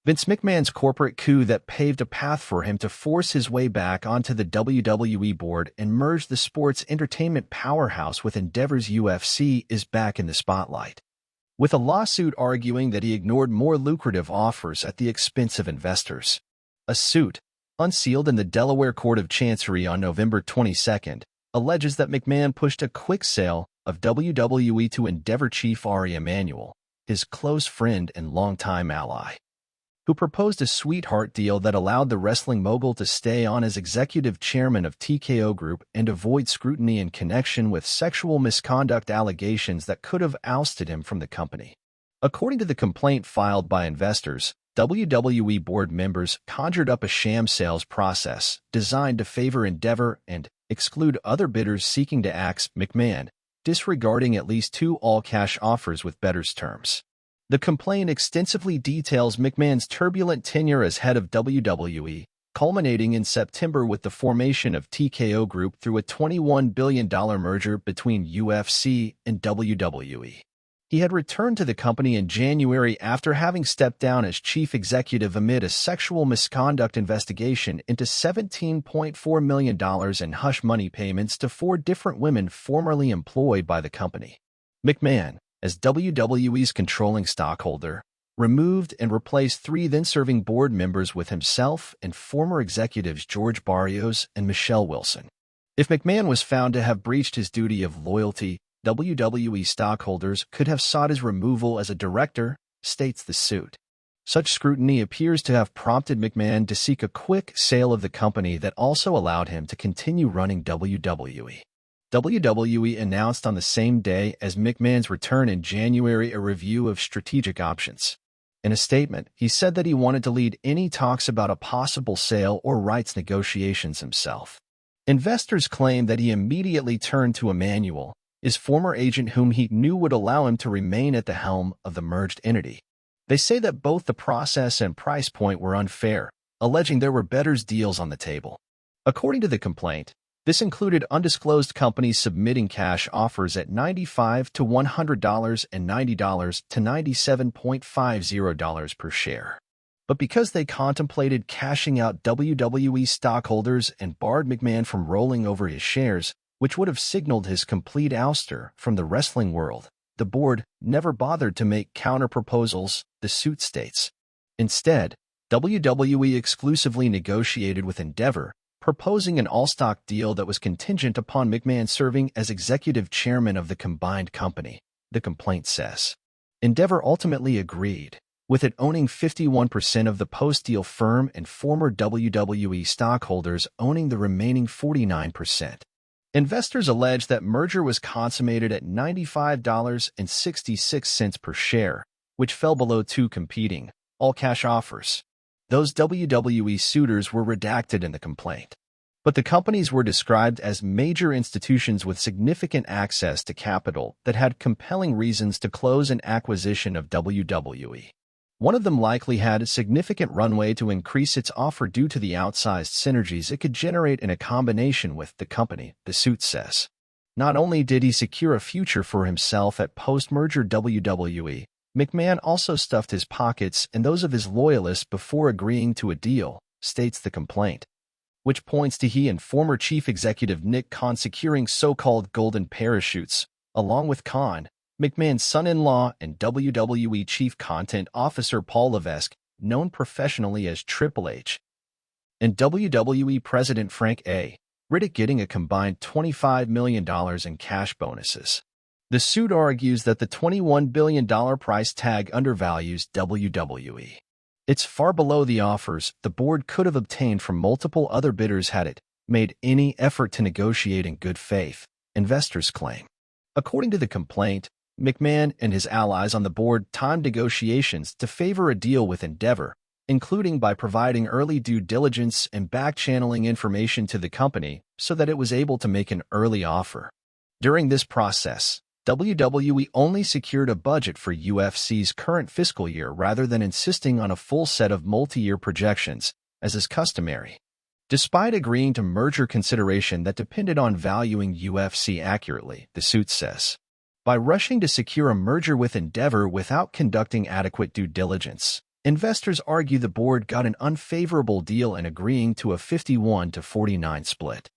Vince McMahon's corporate coup that paved a path for him to force his way back onto the WWE board and merge the sports entertainment powerhouse with Endeavor's UFC is back in the spotlight, with a lawsuit arguing that he ignored more lucrative offers at the expense of investors. A suit, unsealed in the Delaware Court of Chancery on November 22nd, alleges that McMahon pushed a quick sale of WWE to Endeavor chief Ari Emanuel, his close friend and longtime ally, who proposed a sweetheart deal that allowed the wrestling mogul to stay on as executive chairman of TKO Group and avoid scrutiny in connection with sexual misconduct allegations that could have ousted him from the company. According to the complaint filed by investors, WWE board members conjured up a sham sales process designed to favor Endeavor and exclude other bidders seeking to axe McMahon, disregarding at least two all-cash offers with better terms. The complaint extensively details McMahon's turbulent tenure as head of WWE, culminating in September with the formation of TKO Group through a $21 billion merger between UFC and WWE. He had returned to the company in January after having stepped down as chief executive amid a sexual misconduct investigation into $17.4 million in hush money payments to 4 different women formerly employed by the company. McMahon, as WWE's controlling stockholder, removed and replaced 3 then-serving board members with himself and former executives George Barrios and Michelle Wilson. If McMahon was found to have breached his duty of loyalty, WWE stockholders could have sought his removal as a director, states the suit. Such scrutiny appears to have prompted McMahon to seek a quick sale of the company that also allowed him to continue running WWE. WWE announced on the same day as McMahon's return in January a review of strategic options. In a statement, he said that he wanted to lead any talks about a possible sale or rights negotiations himself. Investors claim that he immediately turned to Emanuel, his former agent whom he knew would allow him to remain at the helm of the merged entity. They say that both the process and price point were unfair, alleging there were better deals on the table. According to the complaint, this included undisclosed companies submitting cash offers at $95 to $100 and $90 to $97.50 per share. But because they contemplated cashing out WWE stockholders and barred McMahon from rolling over his shares, which would have signaled his complete ouster from the wrestling world, the board never bothered to make counter-proposals, the suit states. Instead, WWE exclusively negotiated with Endeavor, proposing an all-stock deal that was contingent upon McMahon serving as executive chairman of the combined company, the complaint says. Endeavor ultimately agreed, with it owning 51% of the post-deal firm and former WWE stockholders owning the remaining 49%. Investors allege that merger was consummated at $95.66 per share, which fell below 2 competing, all-cash offers. Those WWE suitors were redacted in the complaint. But the companies were described as major institutions with significant access to capital that had compelling reasons to close an acquisition of WWE. One of them likely had a significant runway to increase its offer due to the outsized synergies it could generate in a combination with the company, the suit says. Not only did he secure a future for himself at post-merger WWE, McMahon also stuffed his pockets and those of his loyalists before agreeing to a deal, states the complaint, which points to he and former chief executive Nick Khan securing so-called golden parachutes, along with Khan, McMahon's son-in-law and WWE chief content officer Paul Levesque, known professionally as Triple H, and WWE president Frank A. Riddick getting a combined $25 million in cash bonuses. The suit argues that the $21 billion price tag undervalues WWE. It's far below the offers the board could have obtained from multiple other bidders had it made any effort to negotiate in good faith, investors claim. According to the complaint, McMahon and his allies on the board timed negotiations to favor a deal with Endeavor, including by providing early due diligence and back-channeling information to the company so that it was able to make an early offer. During this process, WWE only secured a budget for UFC's current fiscal year rather than insisting on a full set of multi-year projections, as is customary. Despite agreeing to merger consideration that depended on valuing UFC accurately, the suit says. By rushing to secure a merger with Endeavor without conducting adequate due diligence, Investors argue the board got an unfavorable deal in agreeing to a 51-49 split.